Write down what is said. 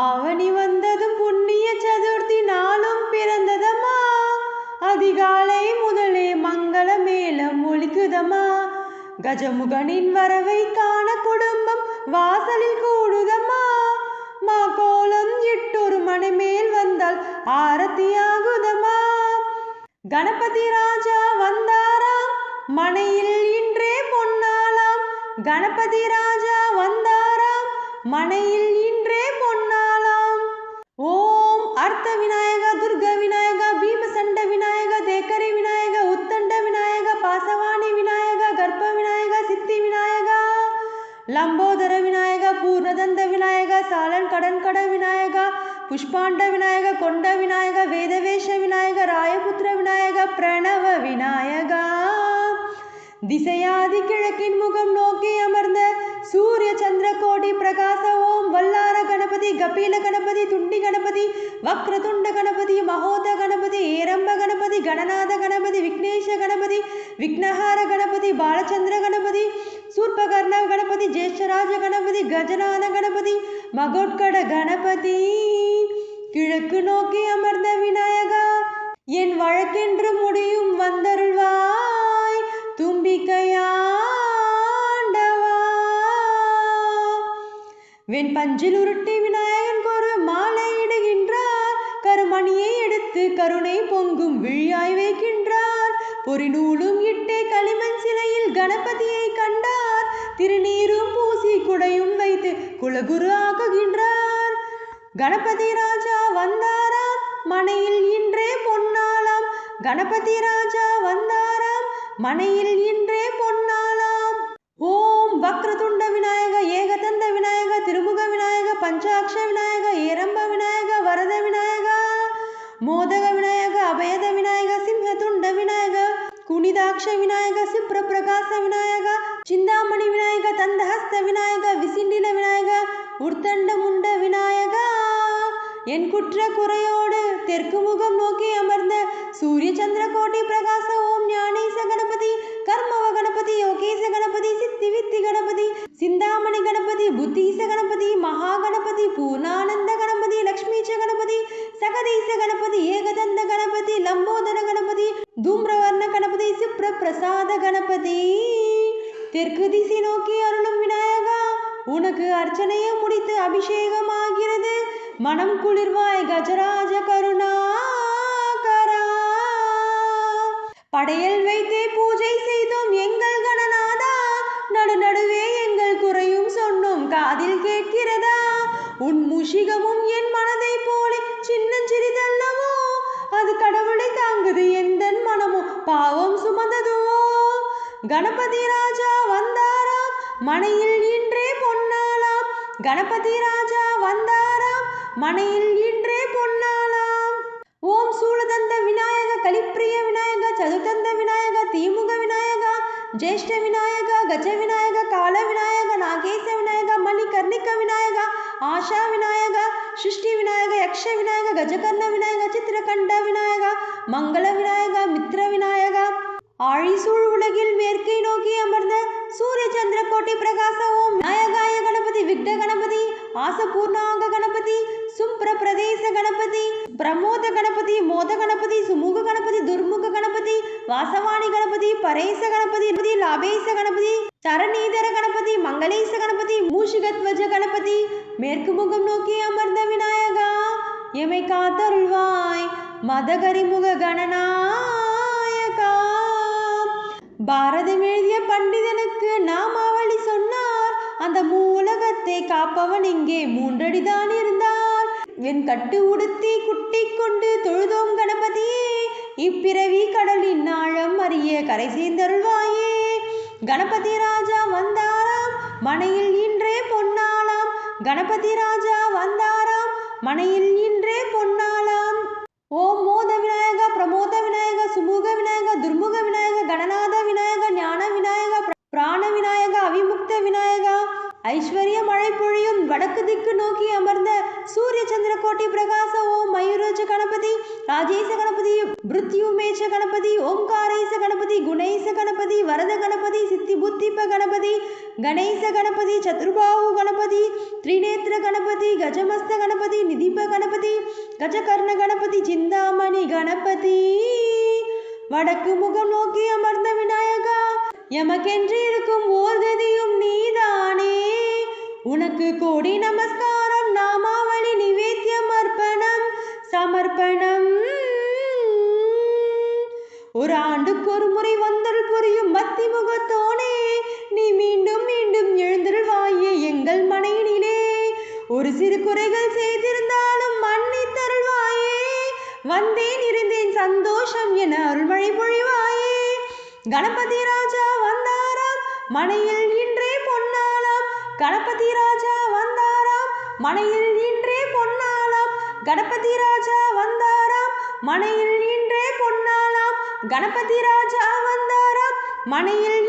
ஆவணி வந்ததும் புண்ணிய சதுர்த்தி நாளும் பிறந்ததம்மா. அதிகாலை முதலே மங்கள மேளம் ஒலிக்குதம்மா. கஜமுகனின் வரவை காண குடும்பம் வாசலில் கூடுதம்மா. கோலம் இட்டொரு மணி மேல் வந்தால் ஆரத்தியாகுதம்மா. கணபதி ராஜா வந்தாராம், மனையில் இன்றே பொன்னாளாம். கணபதி ராஜா வந்தாராம், மனையில் இன்றே பொன்னாளாம். ஓம் அர்த்த விநாயக, துர்க விநாயக, பீமசண்ட விநாயக, தேக்கரி விநாயக, உத்தண்ட விநாயக, பாசவாணி விநாயக, கர்ப்ப விநாயக, சித்தி விநாயக, லம்போதர விநாயக, பூர்ணதந்த விநாயக, சாலன் கடன்கட விநாயக, புஷ்பாண்ட விநாயக, கொண்ட விநாயக, வேதவேஷ விநாயக, ராயபுத்திர விநாயக, பிரணவ விநாயகா. திசையாதி கிழக்கின் முகம் நோக்கி அமர்ந்த சூரிய சந்திர கோடி பிரகாச ஓம் வல்லார கணபதி, கபீல கணபதி, துண்டி கணபதி, வக்ரதுண்ட கணபதி, மகோத கணபதி, ஏரம்ப கணபதி, கணநாத கணபதி, விக்னேஷ கணபதி, விக்னஹார கணபதி, பாலச்சந்திர கணபதி, சூர்பகர்ண கணபதி, ஜேஷ்டராஜ கணபதி, கஜநாத கணபதி, மகோட்கட கணபதி. கிழக்கு நோக்கி அமர்ந்த விநாயகா, என் வழக்கென்று முடியும் வந்தருள்வாய் தும்பிக்கையாண்டவா. வெண் பஞ்சில் உருட்டி விநாயகன் ஒரு மாலை இடுகின்றார். கருமணியை எடுத்து கருணை பொங்கும் விழியாய் வைக்கின்றார். பொறிநூலும் இட்டே களிமண் சிலையில் கணபதியை கண்டார். திருநீரும் பூசி குடையும் வைத்து குலகுரு ஆக்குகின்றார். கணபதி ராஜா வந்தாராம், மனையில் இன்றே பொன்னாளாம். கணபதி ராஜா வந்தாராம், மனையில் இன்றே பொன்னாளாம். ஓம் வக்ரதுண்ட விநாயக, ஏகதந்த விநாயக, திருமுக விநாயக, பஞ்சாட்ச விநாயக, ஏரம்ப விநாயக, வரத விநாயக, மோதக விநாயக, அபயத விநாயக, சிம்ஹதுண்ட விநாயக, குனிதாட்ச விநாயக, சிப்ர பிரகாச விநாயக, சிந்தாமணி விநாயக, தந்தஹஸ்த விநாயக, விசிண்டில விநாயக, உர்த்தண்ட முண்ட விநாயக. என் குற்ற குறையோடு தெற்கு முகம் நோக்கி அமர்ந்த சூரிய சந்திர கோட்டி பிரகாச ஓம் ஞானேச கணபதி, கர்மவ கணபதி, யோகேச கணபதி, சித்தி வித்தி கணபதி, சிந்தாமணி கணபதி, புத்தீச கணபதி, மகா கணபதி, பூர்ணானந்த கணபதி, லக்ஷ்மீச்ச கணபதி, சகதீச கணபதி, ஏகதந்த கணபதி, லம்போதர கணபதி, தூம்ரவர்ண கணபதி, சிப்ர பிரசாத கணபதி. தெற்கு திசை நோக்கி அருளும் விநாயகா, உனக்கு அர்ச்சனையை முடித்து அபிஷேகம் ஆகிறது. மனம் குளிர்வாய் கஜராஜ கருணாகரா. படையல் வைத்தே பூஜை செய்தோம் எங்கள் கணநாதா. நடுநடுவே எங்கள் குறையும் சொன்னோம் காதில் கேட்கிறதா. உன் முஷிகமும் என் மனதை போலே சின்னஞ்சிறிதல்லவோ. அது கடவுளை தாங்குது எந்தன் மனமும் பாவம் சுமந்ததுவோ. கணபதி ராஜா வந்தாராம், மனையில் இன்றே பொன்னாளாம். கணபதி ராஜா வந்தாராம், மனையில் இன்றே பொன்னாளாம். ஓம் சூலதந்த விநாயக, கலிப்பிரிய விநாயக, சதுர்தந்த விநாயக, தீமுக விநாயக, ஜேஷ்ட விநாயக, கஜ விநாயக, கால விநாயக, நாகேச விநாயக, மணிகர்ணிக விநாயக, ஆஷா விநாயக, சிருஷ்டி விநாயக, யக்ஷ விநாயக, கஜகர்ண விநாயக, சித்திரகண்ட விநாயக, மங்கள விநாயக, மித்ர விநாயக. ஆழிசூழ் உலகில் மேற்கை நோக்கி அமர்ந்த சூரிய சந்திர கோட்டி பிரகாச ஓம் நாயகாய கணபதி, விக்ன கணபதி, ஆசபூர்ணாங்க கணபதி, சுப்ர பிரதேச கணபதி, பிரமோத கணபதி, மோத கணபதி, சுமுக கணபதி, துர்முக கணபதி, வாசவாணி கணபதி, பரேச கணபதி, லாபேச கணபதி, சரணீதர கணபதி, மங்களேச கணபதி, மூஷிகத்வஜ கணபதி. மேற்கு முகம் நோக்கி அமர்ந்த விநாயகா, எமை காத்தருள்வாய் மதகரிமுக கணநாயகா. பாரதம் எழுதிய பண்டிதனுக்கு நாமாவளி சொன்னார். அந்த மூலகத்தை காப்பவன் இங்கே மூன்றடிதான் இருந்தார். என் கட்டு உடுத்தி குட்டி கொண்டு தொழுதோம் கணபதியே. இப்பிறவி கடலின் ஆழம் அறிய கரை சேர்ந்தருள்வாயே. கணபதி ராஜா வந்தாராம், மனையில் இன்றே பொன்னாளாம். கணபதி ராஜா வந்தாராம், மனையில் இன்றே பொன்னாளாம். ஓம் மோத விநாயக, பிரமோத விநாயக, சுமுக விநாயக, துர்முக விநாயக, கணநாத விநாயக, ஞான விநாயக, பிராண விநாயக, அவிமுக்த விநாயக. ஐஸ்வர்ய மழை பொழியும் வடக்கு திக்கு நோக்கி அமர்ந்த சூரிய சந்திர கோட்டி பிரகாச ஓம் மயூரஜ கணபதி, ராஜேச கணபதி, பிருத்யுமேஷ கணபதி, ஓம்காரேச கணபதி, குணேச கணபதி, வரத கணபதி, சித்தி புத்திப்ப கணபதி, கணேச கணபதி, சத்ருபாஹு கணபதி, திரிநேத்திர கணபதி, கஜமஸ்த கணபதி, நிதிப கணபதி, கஜகர்ண கணபதி, சிந்தாமணி கணபதி. வடக்கு முகம் நோக்கி அமர்ந்த விநாயகா, எமக்கென்று இருக்கும் ஓர் கதியும் நீதானே. உனக்கு கோடி நமஸ்காரம், நாமாவளி நிவேத்தியம் அர்ப்பணம் சமர்ப்பணம். ஒரு ஆண்டுக்கு ஒரு முறை வந்தருள் புரியும் பக்தி முகத்தோனே, நீ மீண்டும் மீண்டும் எழுந்தருள்வாயே எங்கள் மனையினிலே. ஒரு சிறு குறைகள் செய்திருந்தாலும் மன்னித்தருள்வாயே. வந்தேன் இருந்தேன் சந்தோஷம் என அருள்மழை பொழிவாயே. கணபதி ராஜா வந்தாராம், மனையில் இன்றே பொன்னாளாம். கணபதி ராஜா வந்தாராம், மனையில் இன்றே பொன்னாளாம். கணபதி ராஜா வந்தாராம், மனையில் இன்றே பொன்னாளாம். கணபதி ராஜா வந்தாராம், மனையில்